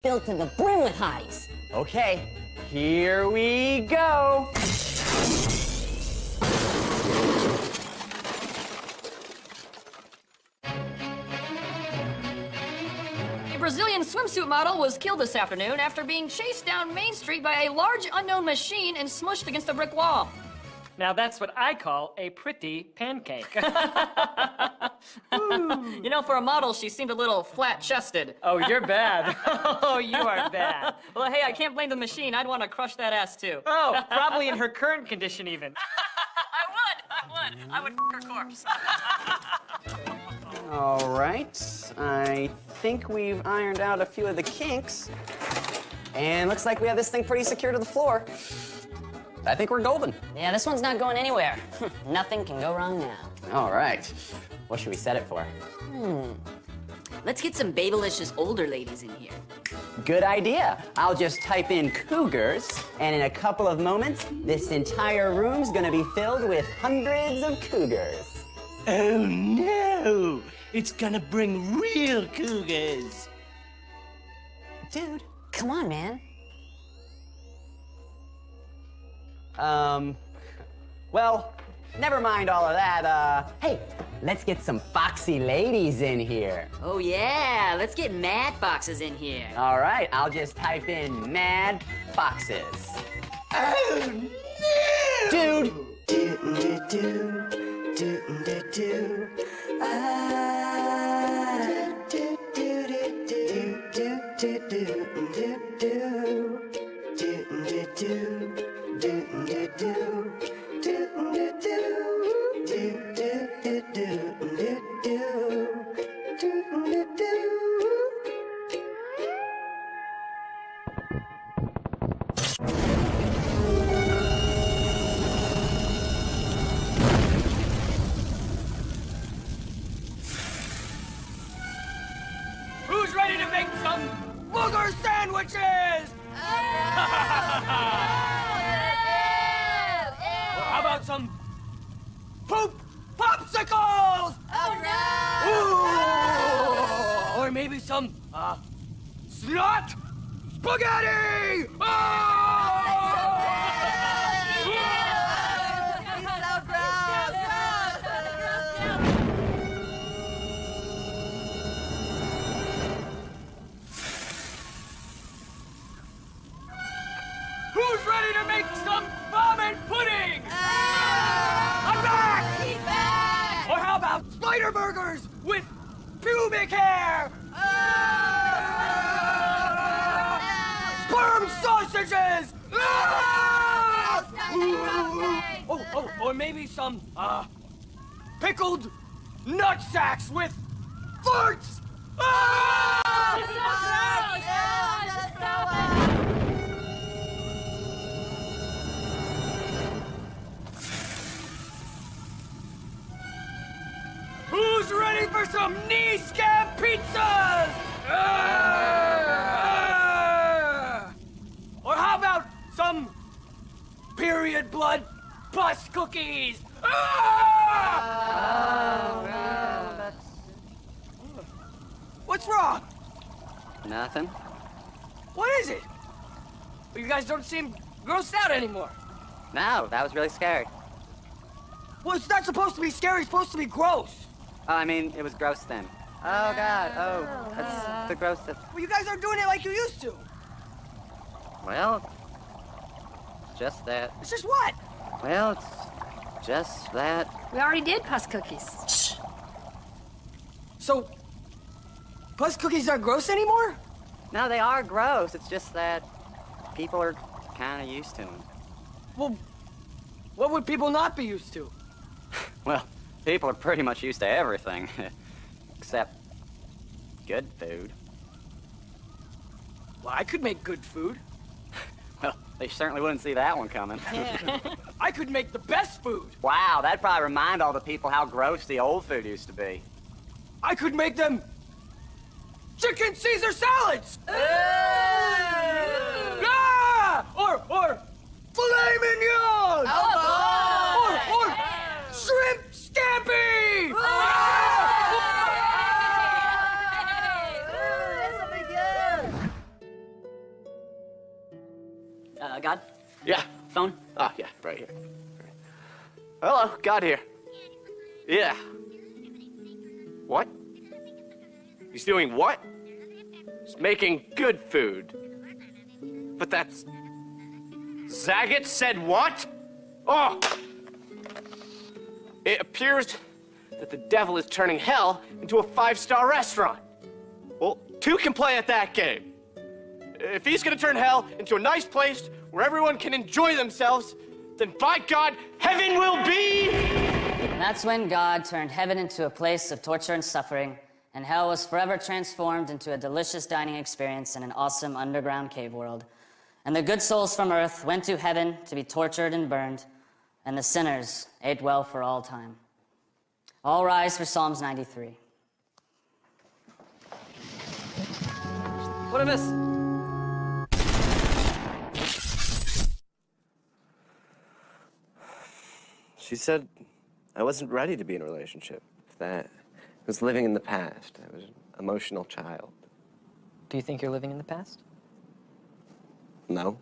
filled to the brim with hotties. Okay, here we go. A Brazilian swimsuit model was killed this afternoon after being chased down Main Street by a large unknown machine and smushed against a brick wall. Now that's what I call a pretty pancake. You know, for a model, she seemed a little flat-chested. Oh, you're bad. Oh, you are bad. Well, hey, I can't blame the machine. I'd want to crush that ass, too. Oh, probably in her current condition, even. I would f her corpse. All right, I think we've ironed out a few of the kinks. And looks like we have this thing pretty secure to the floor. I think we're golden. Yeah, this one's not going anywhere. Nothing can go wrong now. All right, what should we set it for? Let's get some babylicious older ladies in here. Good idea. I'll just type in cougars, and in a couple of moments, this entire room's gonna be filled with hundreds of cougars. Oh no! It's gonna bring real cougars. Dude. Come on, man. Well, never mind all of that. Hey, let's get some foxy ladies in here. Oh, yeah. Let's get mad foxes in here. All right, I'll just type in mad foxes. Oh no! Dude! Who's ready to make some booger sandwiches? Or how about some poop popsicles? Oh no! Or maybe some snot spaghetti! Who's ready to make some vomit pudding? I'm back! He's back! Or how about spider burgers with pubic hair? Sperm sausages! Or maybe some, pickled nut sacks with farts! Who's ready for some knee scab pizzas? Or how about some period blood pus cookies? What's wrong? Nothing. What is it? You guys don't seem grossed out anymore. No, that was really scary. Well, it's not supposed to be scary, it's supposed to be gross. Oh, I mean, it was gross then. Oh, God. Oh, that's the grossest. Well, you guys aren't doing it like you used to. Well, just that. It's just what? Well, it's just that. We already did pus cookies. Shh. So, pus cookies aren't gross anymore? No, they are gross. It's just that people are kind of used to them. Well, what would people not be used to? Well, people are pretty much used to everything. Except good food. Well, I could make good food. Well, they certainly wouldn't see that one coming. I could make the best food. Wow, that'd probably remind all the people how gross the old food used to be. I could make them chicken Caesar salads. Ah! Or filet mignon. Or shrimp scampi. God? Yeah. Phone? Oh, yeah, right here. Hello, God here. Yeah. What? He's doing what? He's making good food. But that's... Zagat said what? Oh! It appears that the devil is turning hell into a 5-star restaurant. Well, 2 can play at that game. If he's gonna turn hell into a nice place where everyone can enjoy themselves, then by God, heaven will be! And that's when God turned heaven into a place of torture and suffering, and hell was forever transformed into a delicious dining experience in an awesome underground cave world. And the good souls from earth went to heaven to be tortured and burned, and the sinners ate well for all time. All rise for Psalms 93. What a miss. She said I wasn't ready to be in a relationship. That I was living in the past. I was an emotional child. Do you think you're living in the past? No.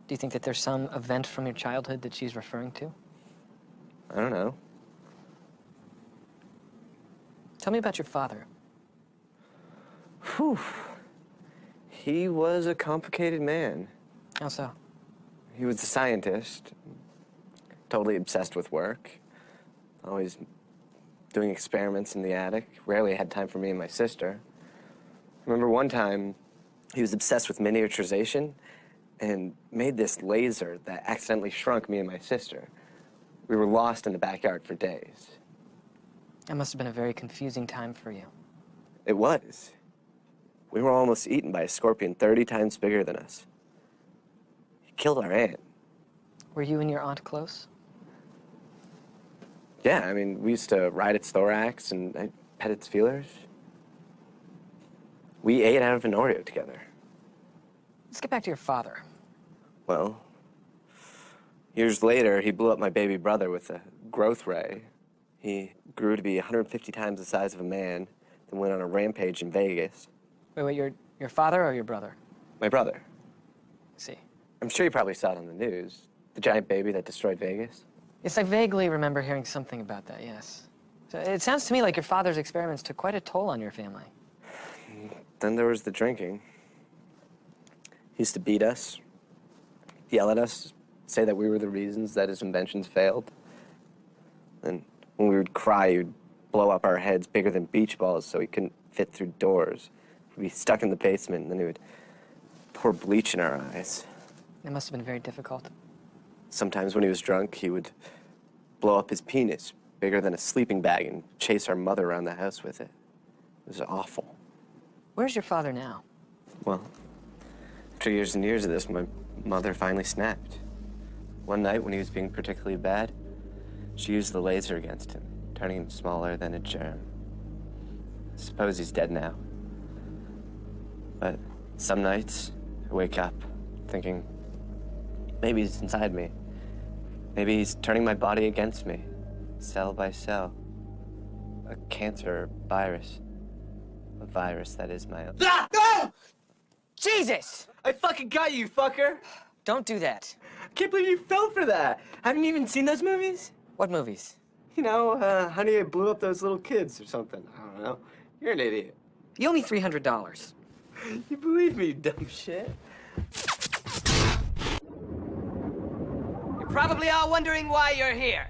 Do you think that there's some event from your childhood that she's referring to? I don't know. Tell me about your father. Whew. He was a complicated man. How so? He was a scientist, totally obsessed with work, always doing experiments in the attic, rarely had time for me and my sister. I remember one time he was obsessed with miniaturization and made this laser that accidentally shrunk me and my sister. We were lost in the backyard for days. That must have been a very confusing time for you. It was. We were almost eaten by a scorpion 30 times bigger than us. He killed our aunt. Were you and your aunt close? Yeah, I mean, we used to ride its thorax and I'd pet its feelers. We ate out of an Oreo together. Let's get back to your father. Well, years later, he blew up my baby brother with a growth ray. He grew to be 150 times the size of a man, then went on a rampage in Vegas. Wait, your father or your brother? My brother. I see. I'm sure you probably saw it on the news. The giant baby that destroyed Vegas. Yes, I vaguely remember hearing something about that, yes. So it sounds to me like your father's experiments took quite a toll on your family. Then there was the drinking. He used to beat us, yell at us, say that we were the reasons that his inventions failed. And when we would cry, he would blow up our heads bigger than beach balls so he couldn't fit through doors. We'd be stuck in the basement, and then he would pour bleach in our eyes. It must have been very difficult. Sometimes when he was drunk, he would blow up his penis bigger than a sleeping bag and chase our mother around the house with it. It was awful. Where's your father now? Well, after years and years of this, my mother finally snapped. One night when he was being particularly bad, she used the laser against him, turning him smaller than a germ. I suppose he's dead now. But some nights, I wake up thinking, maybe he's inside me. Maybe he's turning my body against me, cell by cell. A cancer virus. A virus that is my own. Ah! Oh! Jesus! I fucking got you, fucker! Don't do that. Can't believe you fell for that. Haven't you even seen those movies? What movies? You know, Honey, I Blew Up Those Little Kids or something. I don't know. You're an idiot. You owe me $300. You believe me, dumb shit? You're probably all wondering why you're here.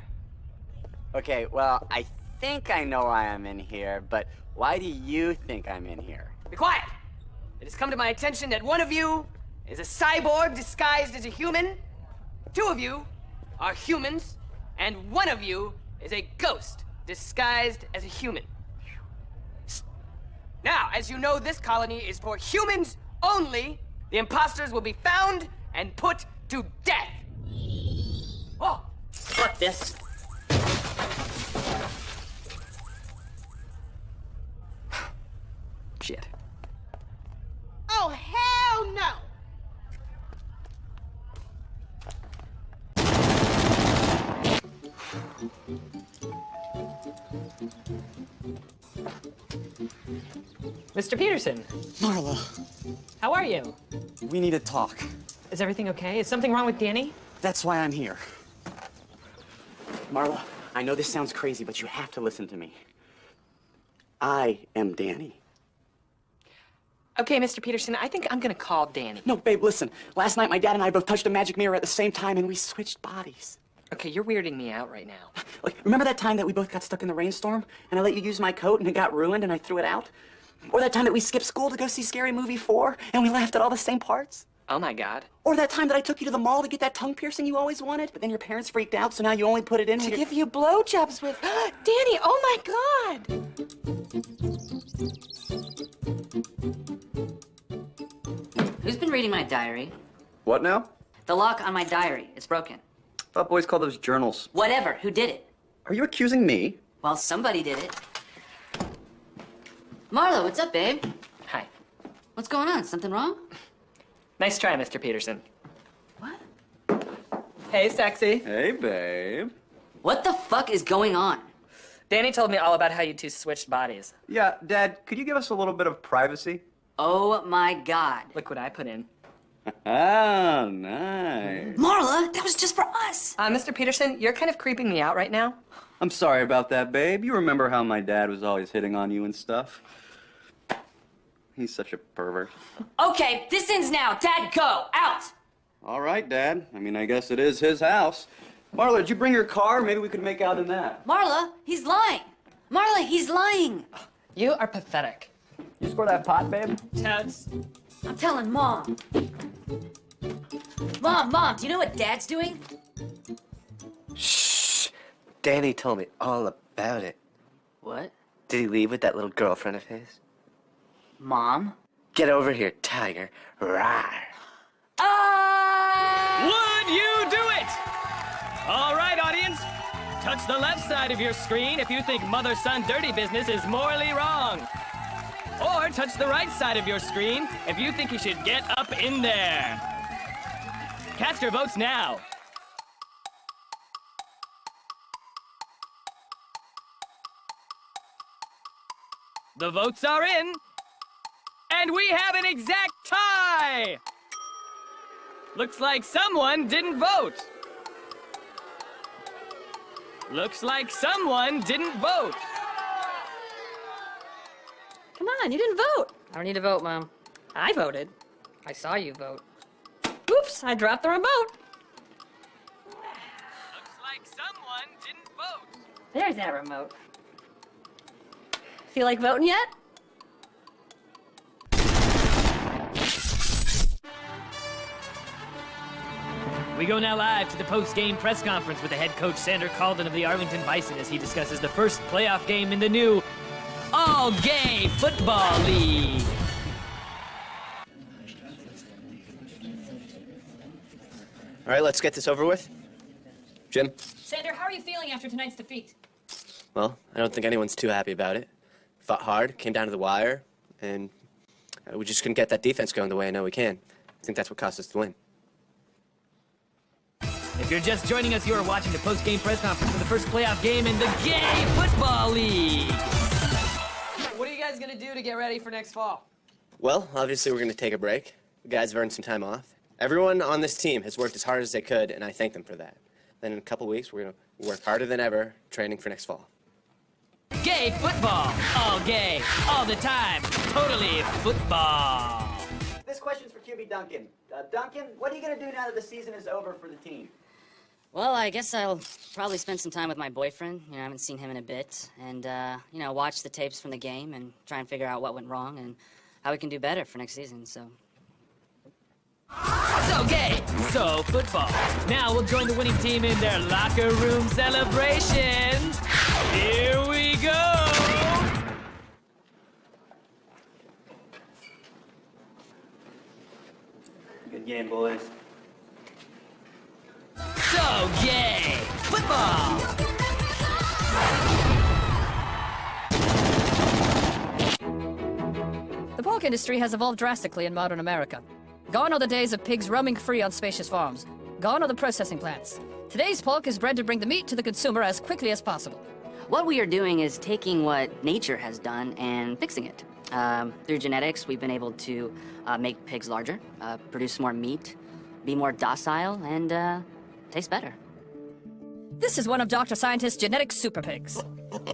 Okay, well, I think I know why I'm in here, but why do you think I'm in here? Be quiet! It has come to my attention that one of you is a cyborg disguised as a human, 2 of you are humans, and 1 of you is a ghost disguised as a human. Now, as you know, this colony is for humans only. The imposters will be found and put to death. Oh, Fuck this. Shit. Oh, hell no! Mr. Peterson, Marla, how are you? we need to talk. Is everything okay? Is something wrong with Danny? That's why I'm here. Marla, I know this sounds crazy, but you have to listen to me. I am Danny. Okay, Mr. Peterson, I think I'm gonna call Danny. No, babe, listen. Last night, my dad and I both touched a magic mirror at the same time, and we switched bodies. Okay, you're weirding me out right now. Like, remember that time that we both got stuck in the rainstorm, and I let you use my coat, and it got ruined, and I threw it out? Or that time that we skipped school to go see Scary Movie 4, and we laughed at all the same parts? Oh my God. Or that time that I took you to the mall to get that tongue piercing you always wanted, but then your parents freaked out, so now you only put it in To when you're... give you blowjobs with. Danny, oh my God! Who's been reading my diary? What now? The lock on my diary. It's broken. Thought boys call those journals. Whatever. Who did it? Are you accusing me? Well, somebody did it. Marlo, what's up, babe? Hi. What's going on? Something wrong? Nice try, Mr. Peterson. What? Hey, sexy. Hey, babe. What the fuck is going on? Danny told me all about how you two switched bodies. Yeah, Dad, could you give us a little bit of privacy? Oh my God. Look what I put in. Oh, nice. Marla, that was just for us. Mr. Peterson, you're kind of creeping me out right now. I'm sorry about that, babe. You remember how my dad was always hitting on you and stuff? He's such a pervert. Okay, this ends now. Dad, go. Out. All right, Dad. I mean, I guess it is his house. Marla, did you bring your car? Maybe we could make out in that. Marla, he's lying. Marla, he's lying. You are pathetic. You score that pot, babe? Totes. I'm telling Mom. Mom, do you know what Dad's doing? Shh. Danny told me all about it. What? Did he leave with that little girlfriend of his? Mom? Get over here, tiger. Rawr. Would you do it? All right, audience. Touch the left side of your screen if you think mother-son dirty business is morally wrong. Or touch the right side of your screen if you think you should get up in there. Cast your votes now. The votes are in. And we have an exact tie! Looks like someone didn't vote. Looks like someone didn't vote. Come on, you didn't vote. I don't need to vote, Mom. I voted. I saw you vote. Oops, I dropped the remote. Looks like someone didn't vote. There's that remote. Feel like voting yet? We go now live to the post-game press conference with the head coach Sander Calden of the Arlington Bison as he discusses the first playoff game in the new all-gay football league. All right, let's get this over with. Jim? Sander, how are you feeling after tonight's defeat? Well, I don't think anyone's too happy about it. Fought hard, came down to the wire, and we just couldn't get that defense going the way I know we can. I think that's what cost us the win. If you're just joining us, you are watching the post-game press conference for the first playoff game in the Gay Football League. What are you guys gonna do to get ready for next fall? Well, obviously we're going to take a break. The guys have earned some time off. Everyone on this team has worked as hard as they could, and I thank them for that. Then in a couple weeks, we're going to work harder than ever, training for next fall. Gay football. All gay. All the time. Totally football. This question's for QB Duncan. Duncan, what are you gonna do now that the season is over for the team? Well, I guess I'll probably spend some time with my boyfriend. You know, I haven't seen him in a bit. And, you know, watch the tapes from the game and try and figure out what went wrong and how we can do better for next season, so... So gay. So football. Now we'll join the winning team in their locker room celebration. Here we go. Good game, boys. So gay. Football. The pork industry has evolved drastically in modern America. Gone are the days of pigs roaming free on spacious farms. Gone are the processing plants. Today's pork is bred to bring the meat to the consumer as quickly as possible. What we are doing is taking what nature has done and fixing it. Through genetics, we've been able to make pigs larger, produce more meat, be more docile, and taste better. This is one of Dr. Scientist's genetic super pigs.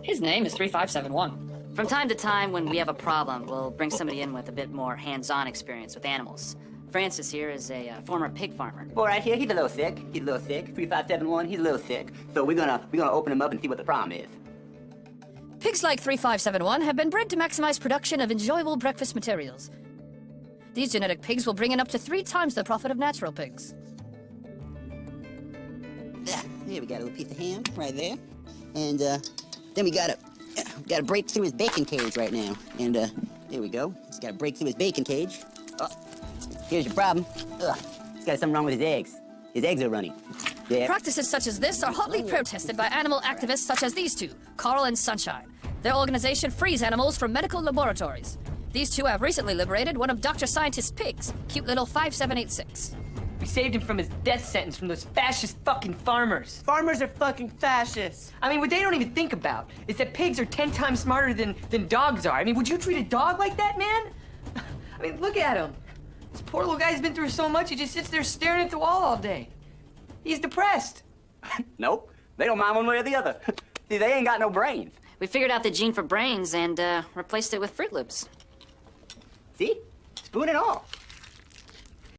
His name is 3571. From time to time, when we have a problem, we'll bring somebody in with a bit more hands-on experience with animals. Francis here is a former pig farmer. Boy, right here, he's a little sick. He's a little sick. 3571, he's a little sick. So we're gonna open him up and see what the problem is. Pigs like 3571 have been bred to maximize production of enjoyable breakfast materials. These genetic pigs will bring in up to 3 times the profit of natural pigs. Here we got a little piece of ham right there, and then we gotta break through his bacon cage right now. And there we go. He's gotta break through his bacon cage. Oh, here's your problem. He's got something wrong with his eggs. His eggs are running. Yeah. Practices such as this are hotly protested by animal activists such as these two, Carl and Sunshine. Their organization frees animals from medical laboratories. These two have recently liberated one of Dr. Scientist's pigs, cute little 5786. We saved him from his death sentence from those fascist fucking farmers. Farmers are fucking fascists. I mean, what they don't even think about is that pigs are 10 times smarter than dogs are. I mean, would you treat a dog like that, man? I mean, look at him. This poor little guy's been through so much, he just sits there staring at the wall all day. He's depressed. Nope. They don't mind one way or the other. See, they ain't got no brains. We figured out the gene for brains and replaced it with Fruit Loops. See? Spoon and all.